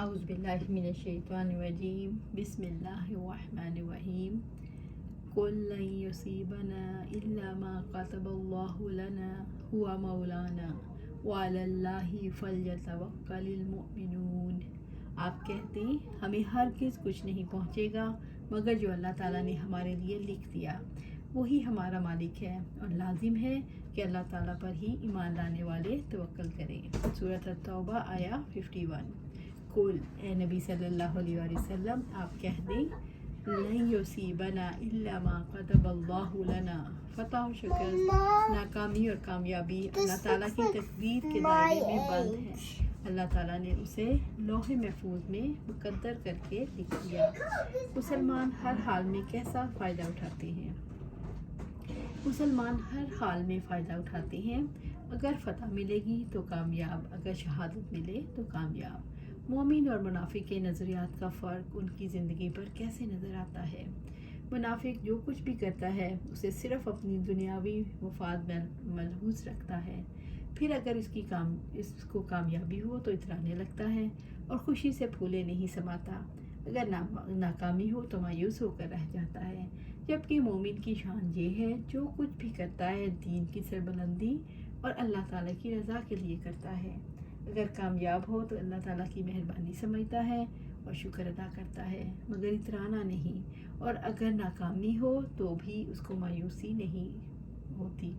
اعوذ باللہ من الشیطان الرجیم بسم اللہ الرحمن الرحیم قل لن یصیبنا الا ما كتب اللہ لنا هو مولانا وعلی اللہ فلیتوکل المؤمنون۔ آپ کہتے ہیں ہمیں ہرگز کچھ نہیں پہنچے گا مگر جو اللہ تعالیٰ نے ہمارے لیے لکھ دیا، وہی ہمارا مالک ہے، اور لازم ہے کہ اللہ تعالیٰ پر ہی ایمان لانے والے توکل کریں۔ سورۃ التوبہ آیا 51۔ قل، اے نبی صلی اللہ علیہ وسلم آپ کہہ دیں، لن یصیبنا الا ما كتب اللہ لنا، فتح و شکست، ناکامی اور کامیابی اللہ تعالیٰ کی تقدیر کے دائرے میں بند ہے۔ اللہ تعالیٰ نے اسے لوح محفوظ میں مقدر کر کے لکھ دیا۔ مسلمان ہر حال میں کیسا فائدہ اٹھاتے ہیں؟ مسلمان ہر حال میں فائدہ اٹھاتے ہیں۔ اگر فتح ملے گی تو کامیاب، اگر شہادت ملے تو کامیاب۔ مومن اور منافق کے نظریات کا فرق ان کی زندگی پر کیسے نظر آتا ہے؟ منافق جو کچھ بھی کرتا ہے اسے صرف اپنی دنیاوی مفاد میں ملحوظ رکھتا ہے، پھر اگر اس کو کامیابی ہو تو اترانے لگتا ہے اور خوشی سے پھولے نہیں سماتا، اگر ناکامی ہو تو مایوس ہو کر رہ جاتا ہے۔ جبکہ مومن کی شان یہ ہے جو کچھ بھی کرتا ہے دین کی سربلندی اور اللہ تعالیٰ کی رضا کے لیے کرتا ہے۔ اگر کامیاب ہو تو اللہ تعالیٰ کی مہربانی سمجھتا ہے اور شکر ادا کرتا ہے، مگر اترانا نہیں، اور اگر ناکامی ہو تو بھی اس کو مایوسی نہیں ہوتی،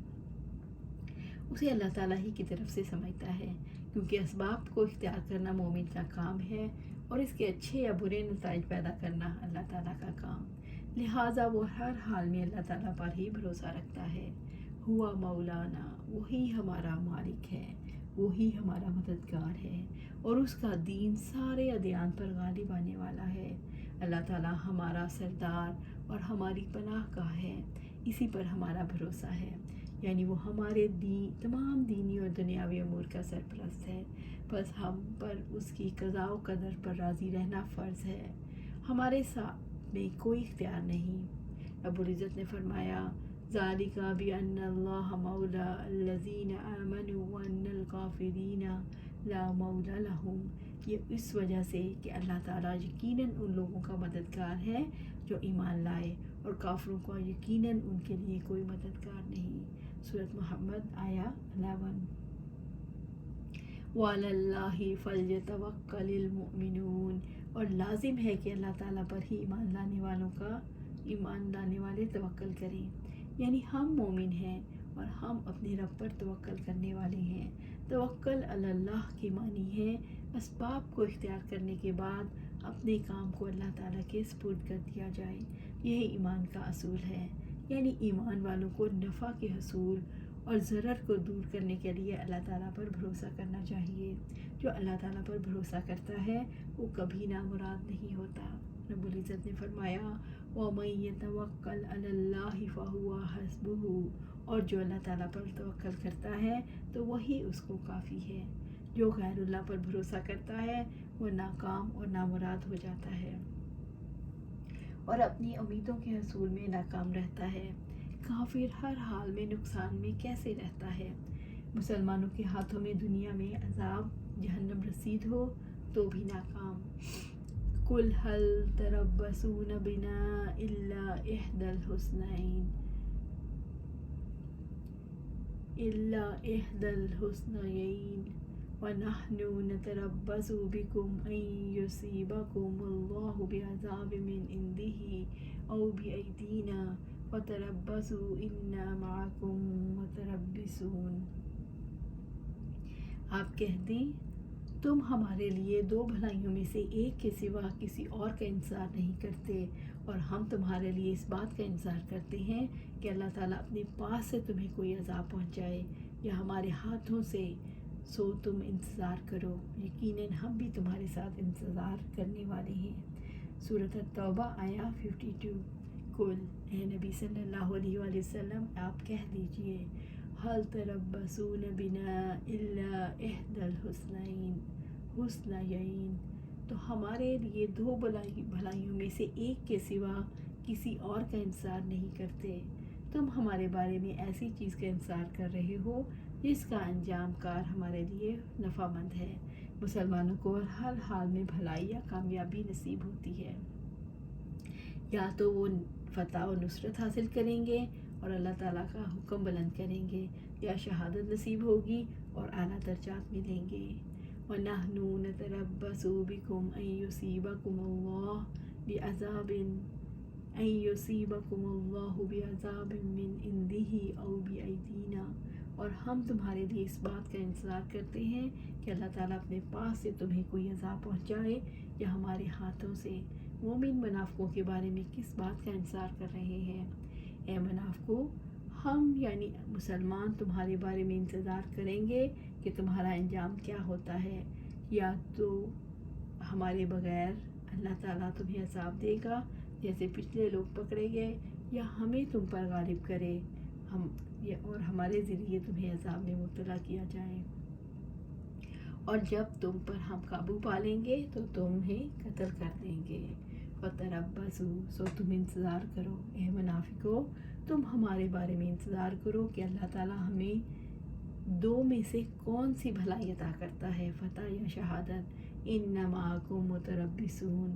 اسے اللہ تعالیٰ ہی کی طرف سے سمجھتا ہے، کیونکہ اسباب کو اختیار کرنا مومن کا کام ہے اور اس کے اچھے یا برے نتائج پیدا کرنا اللہ تعالیٰ کا کام، لہٰذا وہ ہر حال میں اللہ تعالیٰ پر ہی بھروسہ رکھتا ہے۔ ہوا مولانا، وہی ہمارا مالک ہے، وہی ہمارا مددگار ہے، اور اس کا دین سارے ادیان پر غالب آنے والا ہے۔ اللہ تعالیٰ ہمارا سردار اور ہماری پناہ گاہ ہے، اسی پر ہمارا بھروسہ ہے، یعنی وہ ہمارے تمام دینی اور دنیاوی امور کا سرپرست ہے، بس ہم پر اس کی قضاء و قدر پر راضی رہنا فرض ہے، ہمارے ساتھ میں کوئی اختیار نہیں۔ رب العزت نے فرمایا، ذالک بأن اللہ مولا الذین آمنوا وأن الکافرین لا مولا لہم، یہ اس وجہ سے کہ اللہ تعالیٰ یقیناً ان لوگوں کا مددگار ہے جو ایمان لائے، اور کافروں کا یقیناً ان کے لیے کوئی مددگار نہیں۔ سورۃ محمد آیا 11۔ وعلی اللہ فلیتوکل المؤمنون، اور لازم ہے کہ اللہ تعالیٰ پر ہی ایمان لانے والے توکل کریں، یعنی ہم مومن ہیں اور ہم اپنے رب پر توکل کرنے والے ہیں۔ توکل علی اللہ کی معنی ہے اسباب کو اختیار کرنے کے بعد اپنے کام کو اللہ تعالیٰ کے سپرد کر دیا جائے، یہی ایمان کا اصول ہے، یعنی ایمان والوں کو نفع کے حصول اور ضرر کو دور کرنے کے لیے اللہ تعالیٰ پر بھروسہ کرنا چاہیے۔ جو اللہ تعالیٰ پر بھروسہ کرتا ہے وہ کبھی نامراد نہیں ہوتا۔ رب العزت نے فرمایا، وَمَن يَتَوَکَّلْ عَلَى اللَّهِ فَهُوَ حَسْبُهُ، اور جو اللہ تعالیٰ پر توکل کرتا ہے تو وہی اس کو کافی ہے۔ جو غیر اللہ پر بھروسہ کرتا ہے وہ ناکام اور نامراد ہو جاتا ہے اور اپنی امیدوں کے حصول میں ناکام رہتا ہے۔ کافر ہر حال میں نقصان میں کیسے رہتا ہے؟ مسلمانوں کے ہاتھوں میں دنیا میں عذاب جہنم رسید ہو تو بھی ناکام۔ قل هل تربصون بنا الا احدى الحسنيين ونحن نتربص بكم ان يصيبكم الله بعذاب من عنده او بأيدينا فتربصوا انا معكم متربصون۔ آپ کہہ دیں، تم ہمارے لیے دو بھلائیوں میں سے ایک کے سوا کسی اور کا انتظار نہیں کرتے، اور ہم تمہارے لیے اس بات کا انتظار کرتے ہیں کہ اللہ تعالیٰ اپنے پاس سے تمہیں کوئی عذاب پہنچائے یا ہمارے ہاتھوں سے، سو تم انتظار کرو، یقیناً ہم بھی تمہارے ساتھ انتظار کرنے والے ہیں۔ سورۃ التوبہ آیا 52۔ قل، اے نبی صلی اللہ علیہ وسلم آپ کہہ دیجئے، هل تربصون بنا الا احدى الحسنيين، تو ہمارے لیے دو بھلائیوں میں سے ایک کے سوا کسی اور کا انتظار نہیں کرتے۔ تم ہمارے بارے میں ایسی چیز کا انتظار کر رہے ہو جس کا انجام کار ہمارے لیے نفع مند ہے، مسلمانوں کو ہر حال میں بھلائی یا کامیابی نصیب ہوتی ہے۔ یا تو وہ فتح و نصرت حاصل کریں گے اور اللہ تعالیٰ کا حکم بلند کریں گے، یا شہادت نصیب ہوگی اور اعلیٰ درجات ملیں گے۔ وَنَحْنُ نَتَرَبَّصُ بِكُمْ أَن يُصِيبَكُمُ اللَّهُ بِعَذَابٍ مِّنْ عِندِهِ أَوْ بِأَيْدِينَا، اور ہم تمہارے لیے اس بات کا انتظار کرتے ہیں کہ اللہ تعالیٰ اپنے پاس سے تمہیں کوئی عذاب پہنچائے یا ہمارے ہاتھوں سے۔ مومن منافقوں کے بارے میں کس بات کا انتظار کر رہے ہیں؟ اے منافقوں، ہم یعنی مسلمان تمہارے بارے میں انتظار کریں گے کہ تمہارا انجام کیا ہوتا ہے، یا تو ہمارے بغیر اللہ تعالیٰ تمہیں عذاب دے گا جیسے پچھلے لوگ پکڑے گئے، یا ہمیں تم پر غالب کرے اور ہمارے ذریعے تمہیں عذاب میں مبتلا کیا جائے، اور جب تم پر ہم قابو پا لیں گے تو تمہیں قتل کر دیں گے۔ فَتَرَبَّصُوا، سو تم انتظار کرو۔ اے منافقو، تم ہمارے بارے میں انتظار کرو کہ اللہ تعالیٰ ہمیں دو میں سے کون سی بھلائی عطا کرتا ہے، فتح یا شہادت۔ إِنَّ مَعَكُمْ مُتَرَبِّصُونَ،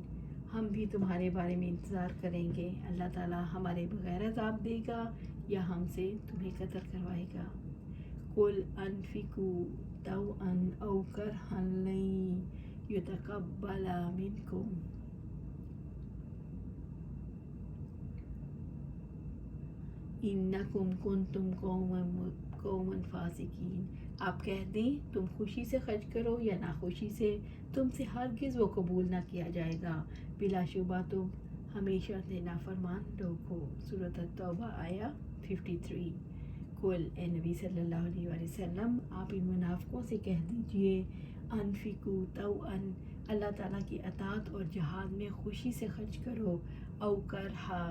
ہم بھی تمہارے بارے میں انتظار کریں گے، اللہ تعالیٰ ہمارے بغیر عذاب دے گا یا ہم سے تمہیں قتل کروائے گا۔ قُلْ أَنفِقُوا طَوْعًا أَوْ كَرْهًا لَن يُتَقَبَّلَ مِنكُمْ إِنَّكُمْ كُنْتُمْ قَوْمًا فَاسِقِينَ، آپ کہہ دیں تم خوشی سے خرچ کرو یا ناخوشی سے، تم سے ہرگز وہ قبول نہ کیا جائے گا، بلا شبہ تم ہمیشہ سے نافرمان لوگ ہو۔ سورۃ التوبہ آیا 53۔ قل، اے نبی صلی اللہ علیہ وآلہ وسلم، آپ ان منافقوں سے کہہ دیجئے، انفقوا طوعا، اللہ تعالیٰ کی اطاعت اور جہاد میں خوشی سے خرچ کرو، او کرہا،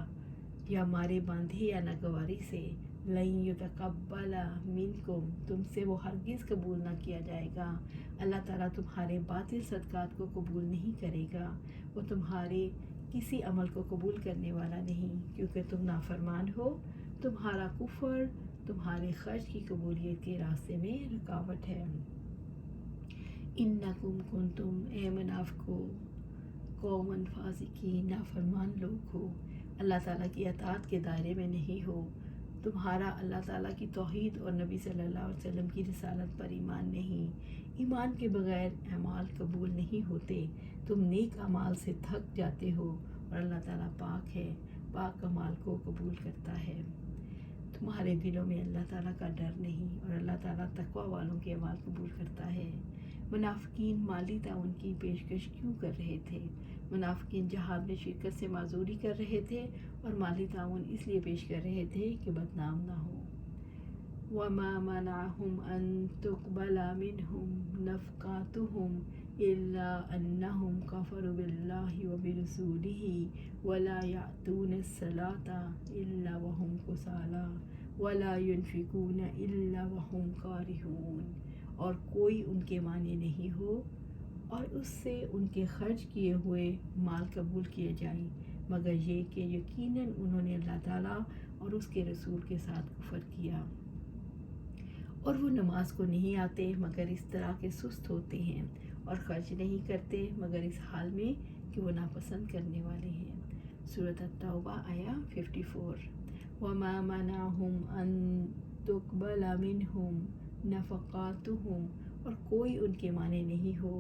یا مارے باندھے یا ناگواری سے، لن یتقبل منکم، تم سے وہ ہرگز قبول نہ کیا جائے گا۔ اللہ تعالیٰ تمہارے باطل صدقات کو قبول نہیں کرے گا، وہ تمہارے کسی عمل کو قبول کرنے والا نہیں، کیونکہ تم نافرمان ہو۔ تمہارا کفر تمہارے خرچ کی قبولیت کے راستے میں رکاوٹ ہے۔ انکم کنتم، اے منافقو، قوما فاسقین، نافرمان لوگ ہو، اللہ تعالیٰ کی اطاعت کے دائرے میں نہیں ہو، تمہارا اللہ تعالیٰ کی توحید اور نبی صلی اللہ علیہ وسلم کی رسالت پر ایمان نہیں۔ ایمان کے بغیر اعمال قبول نہیں ہوتے، تم نیک اعمال سے تھک جاتے ہو، اور اللہ تعالیٰ پاک ہے، پاک اعمال کو قبول کرتا ہے۔ تمہارے دلوں میں اللہ تعالیٰ کا ڈر نہیں، اور اللہ تعالیٰ تقوی والوں کے اعمال قبول کرتا ہے۔ منافقین مالی تعاون کی پیشکش کیوں کر رہے تھے؟ منافقین جہاد میں شرکت سے معذوری کر رہے تھے اور مالی تعاون اس لیے پیش کر رہے تھے کہ بدنام نہ ہو۔ وَمَا مَنَعَهُمْ أَن تُقْبَلَ مِنْهُمْ نَفْقَاتُهُمْ إِلَّا أَنَّهُمْ كَفَرُوا بِاللَّهِ وَبِرَسُولِهِ وَلَا يَأْتُونَ الصَّلَاةَ إِلَّا وَهُمْ كُسَالَىٰ وَلَا يُنْفِقُونَ إِلَّا وَهُمْ كَارِهُونَ، اور کوئی ان کے معنی نہیں ہو اور اس سے ان کے خرچ کیے ہوئے مال قبول کیے جائیں، مگر یہ کہ یقیناً انہوں نے اللہ تعالیٰ اور اس کے رسول کے ساتھ کفر کیا، اور وہ نماز کو نہیں آتے مگر اس طرح کے سست ہوتے ہیں، اور خرچ نہیں کرتے مگر اس حال میں کہ وہ ناپسند کرنے والے ہیں۔ سورۃ التوبہ آیا 54۔ وَمَا مَنَعَهُمْ أَن تُقْبَلَ مِنْهُمْ نَفَقَاتُهُمْ، اور کوئی ان کے معنی نہیں ہو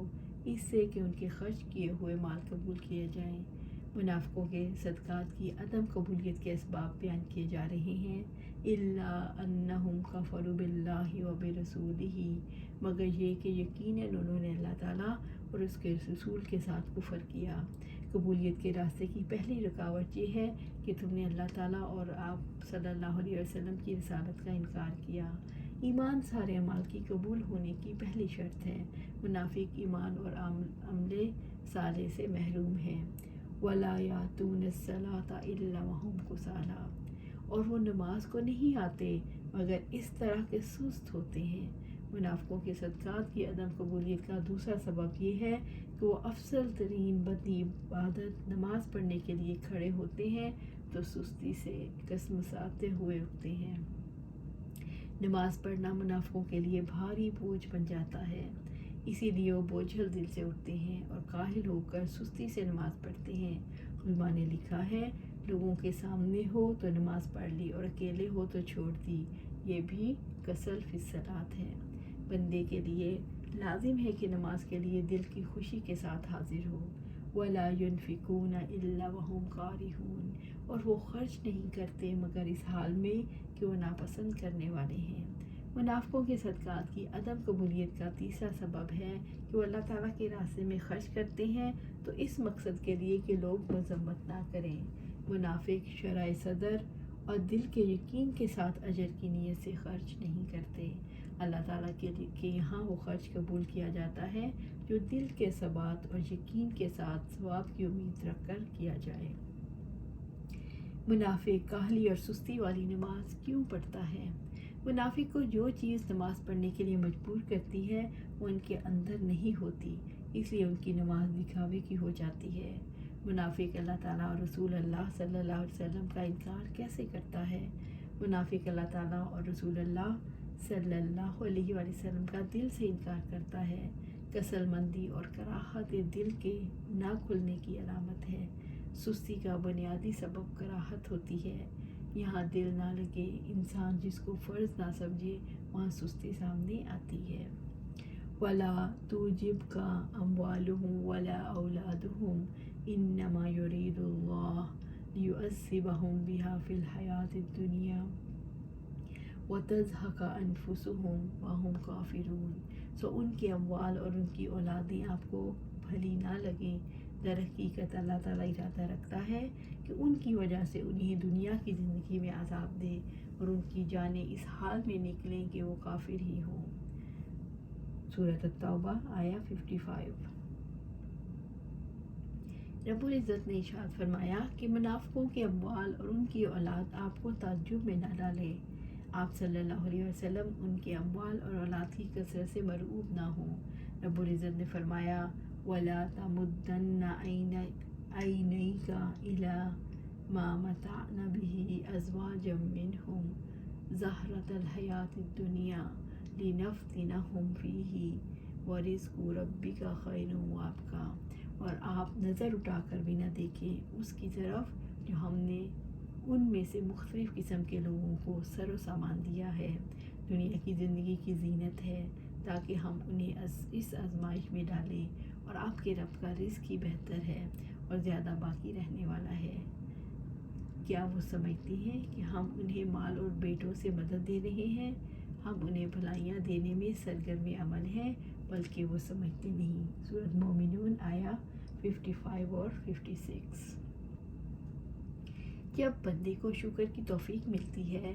اس سے کہ ان کے خرچ کیے ہوئے مال قبول کیے جائیں۔ منافقوں کے صدقات کی عدم قبولیت کے اسباب بیان کیے جا رہے ہیں۔ إِلَّا أَنَّهُمْ كَفَرُوا بِاللَّهِ وَبِرَسُولِهِ، مگر یہ کہ یقیناً انہوں نے اللہ تعالیٰ اور اس کے رسول کے ساتھ کفر کیا۔ قبولیت کے راستے کی پہلی رکاوٹ یہ ہے کہ تم نے اللہ تعالیٰ اور آپ صلی اللہ علیہ وسلم کی رسالت کا انکار کیا۔ ایمان سارے اعمال کی قبول ہونے کی پہلی شرط ہے۔ منافق ایمان اور عمل صالح سے محروم ہیں۔ وَلَا يَأْتُونَ الصَّلَاةَ إِلَّا وَهُمْ كُسَالَىٰ، اور وہ نماز کو نہیں آتے مگر اس طرح کے سست ہوتے ہیں۔ منافقوں کے صدقات کی عدم قبولیت کا دوسرا سبب یہ ہے کہ وہ افضل ترین بدی عبادت نماز پڑھنے کے لیے کھڑے ہوتے ہیں تو سستی سے کسمساتے ہوئے اٹھتے ہیں۔ نماز پڑھنا منافقوں کے لیے بھاری بوجھ بن جاتا ہے۔ اسی لیے وہ بوجھل دل سے اٹھتے ہیں اور کاہل ہو کر سستی سے نماز پڑھتے ہیں۔ علماء نے لکھا ہے، لوگوں کے سامنے ہو تو نماز پڑھ لی اور اکیلے ہو تو چھوڑ دی، یہ بھی کسل فی الصلاۃ ہے۔ بندے کے لیے لازم ہے کہ نماز کے لیے دل کی خوشی کے ساتھ حاضر ہو۔ وَلَا يُنْفِقُونَ إِلَّا وَهُمْ كَارِهُونَ، اور وہ خرچ نہیں کرتے مگر اس حال میں کہ وہ ناپسند کرنے والے ہیں۔ منافقوں کے صدقات کی عدم قبولیت کا تیسرا سبب ہے کہ وہ اللہ تعالیٰ کے راستے میں خرچ کرتے ہیں تو اس مقصد کے لیے کہ لوگ مذمت نہ کریں۔ منافق شرح صدر اور دل کے یقین کے ساتھ اجر کی نیت سے خرچ نہیں کرتے۔ اللہ تعالیٰ کے یہاں وہ خرچ قبول کیا جاتا ہے جو دل کے ثبات اور یقین کے ساتھ ثواب کی امید رکھ کر کیا جائے۔ منافق کاہلی اور سستی والی نماز کیوں پڑھتا ہے؟ منافق کو جو چیز نماز پڑھنے کے لیے مجبور کرتی ہے وہ ان کے اندر نہیں ہوتی، اس لیے ان کی نماز دکھاوے کی ہو جاتی ہے۔ منافق اللہ تعالیٰ اور رسول اللہ صلی اللہ علیہ وسلم کا انکار کیسے کرتا ہے؟ منافق اللہ تعالیٰ اور رسول اللہ صلی اللہ علیہ وآلہ وسلم کا دل سے انکار کرتا ہے۔ کسل مندی اور کراہت دل کے نہ کھلنے کی علامت ہے۔ سستی کا بنیادی سبب کراہت ہوتی ہے۔ یہاں دل نہ لگے، انسان جس کو فرض نہ سمجھے، وہاں سستی سامنے آتی ہے۔ وَلَا تُعْجِبْكَ أَمْوَالُهُمْ وَلَا أَوْلَادُهُمْ إِنَّمَا يُرِيدُ اللَّهُ لِيُعَذِّبَهُم بِهَا فِي الْحَيَاةِ الدُّنْيَا وَتَزْهَقَ أَنفُسُهُمْ وَهُمْ كَافِرُونَ۔ سو ان کے اموال اور ان کی اولادیں آپ کو بھلی نہ لگیں، در حقیقت اللہ تعالیٰ ارادہ رکھتا ہے کہ ان کی وجہ سے انہیں دنیا کی زندگی میں عذاب دے اور ان کی جانیں اس حال میں نکلیں کہ وہ کافر ہی ہوں۔ سورۃ التوبہ آیہ 55۔ رب العزت نے ارشاد فرمایا کہ منافقوں کے اموال اور ان کی اولاد آپ کو تعجب میں نہ ڈالے۔ آپ صلی اللہ علیہ وسلم ان کے اموال اور اولاد کی کثرت سے مرعوب نہ ہوں۔ رب العزت نے فرمایا، وَلَا تَمُدَّنَّ عَيْنَيْكَ إِلَىٰ مَا مَتَعْنَا بِهِ أَزْوَاجًا مِّنْهُمْ زَهْرَةَ الْحَيَاةِ الدُّنْيَا لِنَفْتِنَهُمْ فِيهِ وَرِزْقُ رَبِّكَ خَيْرٌ وَأَبْقَىٰ، اور آپ نظر اٹھا کر بھی نہ دیکھیں اس کی طرف جو ہم نے ان میں سے مختلف قسم کے لوگوں کو سر و سامان دیا ہے۔ دنیا کی زندگی کی زینت ہے تاکہ ہم انہیں اس آزمائش میں ڈالیں، اور آپ کے رب کا رزق ہی بہتر ہے اور زیادہ باقی رہنے والا ہے۔ کیا وہ سمجھتے ہیں کہ ہم انہیں مال اور بیٹوں سے مدد دے رہے ہیں؟ ہم انہیں بھلائیاں دینے میں سرگرم عمل ہیں، بلکہ وہ سمجھتے نہیں۔ سورۃ مومنون آیہ 55 اور 56۔ جب بندے کو شکر کی توفیق ملتی ہے،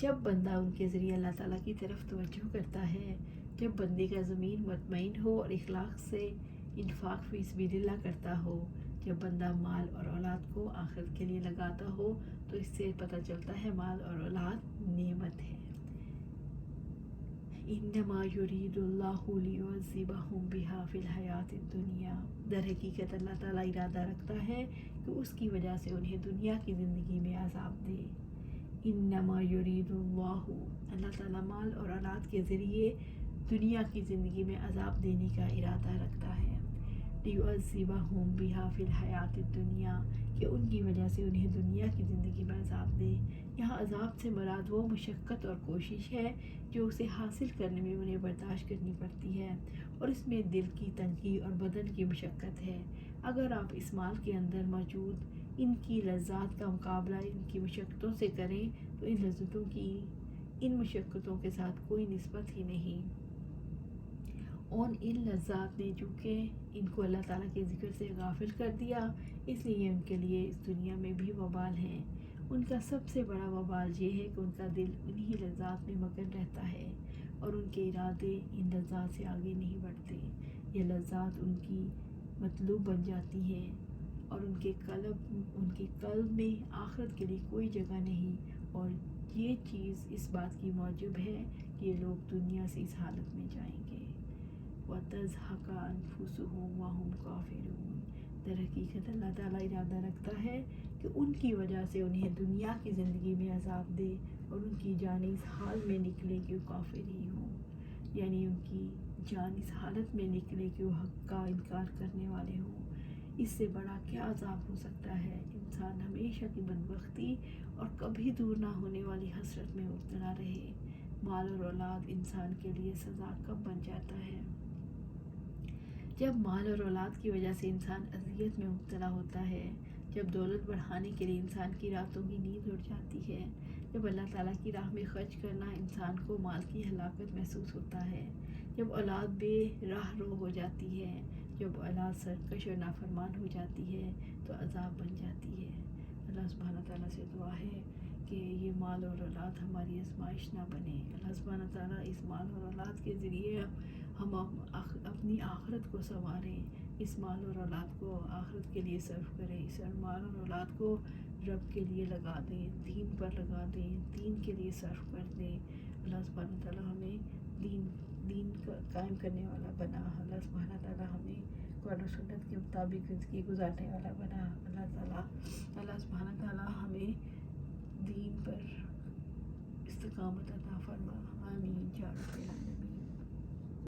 جب بندہ ان کے ذریعے اللہ تعالیٰ کی طرف توجہ کرتا ہے، جب بندے کا ضمیر مطمئن ہو اور اخلاق سے انفاق فی سبیل اللہ کرتا ہو، جب بندہ مال اور اولاد کو آخرت کے لیے لگاتا ہو، تو اس سے پتہ چلتا ہے مال اور اولاد نعمت ہے۔ انما یرید اللہ لیعذبہم بہا فی الحیاۃ الدنیا، در حقیقت اللہ تعالیٰ ارادہ رکھتا ہے کہ اس کی وجہ سے انہیں دنیا کی زندگی میں عذاب دے۔ انما یرید اللہ، اللہ تعالیٰ مال اور اولاد کے ذریعے دنیا کی زندگی میں عذاب دینے کا ارادہ رکھتا ہے۔ لیعذبہم بہا فی الحیاۃ الدنیا، کہ ان کی وجہ سے انہیں دنیا کی زندگی میں عذاب دے۔ یہاں عذاب سے مراد وہ مشقت اور کوشش ہے جو اسے حاصل کرنے میں انہیں برداشت کرنی پڑتی ہے، اور اس میں دل کی تنگی اور بدن کی مشقت ہے۔ اگر آپ اس مال کے اندر موجود ان کی لذات کا مقابلہ ان کی مشقتوں سے کریں تو ان لذتوں کی ان مشقتوں کے ساتھ کوئی نسبت ہی نہیں۔ اور ان لذات نے چونکہ ان کو اللہ تعالیٰ کے ذکر سے غافل کر دیا، اس لیے ان کے لیے اس دنیا میں بھی وبال ہیں۔ ان کا سب سے بڑا وبال یہ ہے کہ ان کا دل انہی لذات میں مگن رہتا ہے اور ان کے ارادے ان لذات سے آگے نہیں بڑھتے۔ یہ لذات ان کی مطلوب بن جاتی ہیں اور ان کے قلب میں آخرت کے لیے کوئی جگہ نہیں، اور یہ چیز اس بات کی موجب ہے کہ یہ لوگ دنیا سے اس حالت میں جائیں گے۔ وَتَزْهَقَ أَنفُسُهُمْ وَهُمْ كَافِرُونَ، در حقیقت اللہ تعالیٰ ارادہ رکھتا ہے کہ ان کی وجہ سے انہیں دنیا کی زندگی میں عذاب دے اور ان کی جانیں اس حال میں نکلے کہ وہ کافر ہی ہوں، یعنی ان کی جان اس حالت میں نکلے کہ وہ حق کا انکار کرنے والے ہوں۔ اس سے بڑا کیا عذاب ہو سکتا ہے؟ انسان ہمیشہ کی بدبختی اور کبھی دور نہ ہونے والی حسرت میں مبتلا رہے۔ مال اور اولاد انسان کے لیے سزا کب بن جاتا ہے؟ جب مال اور اولاد کی وجہ سے انسان اذیت میں مبتلا ہوتا ہے، جب دولت بڑھانے کے لیے انسان کی راتوں کی نیند اڑ جاتی ہے، جب اللہ تعالیٰ کی راہ میں خرچ کرنا انسان کو مال کی ہلاکت محسوس ہوتا ہے، جب اولاد بے راہ رو ہو جاتی ہے، جب اولاد سرکش اور نافرمان ہو جاتی ہے تو عذاب بن جاتی ہے۔ اللہ سبحانہ تعالیٰ سے دعا ہے کہ یہ مال اور اولاد ہماری آزمائش نہ بنے۔ اللہ سبحانہ تعالیٰ اس مال اور اولاد کے ذریعے ہم اپنی آخرت کو سنواریں، اس مال اور اولاد کو آخرت کے لیے صرف کریں، اس مال اور اولاد کو رب کے لیے لگا دیں، دین پر لگا دیں، دین کے لیے صرف کر دیں۔ اللہ سبحانہ تعالیٰ ہمیں دین کا قائم کرنے والا بنا۔ اللہ سبحانہ تعالیٰ ہمیں قرآن و سنت کے مطابق زندگی گزارنے والا بنا۔ اللہ سبحانہ تعالیٰ ہمیں دین پر استقامت عطا فرما۔ آمین یا رب العالمین۔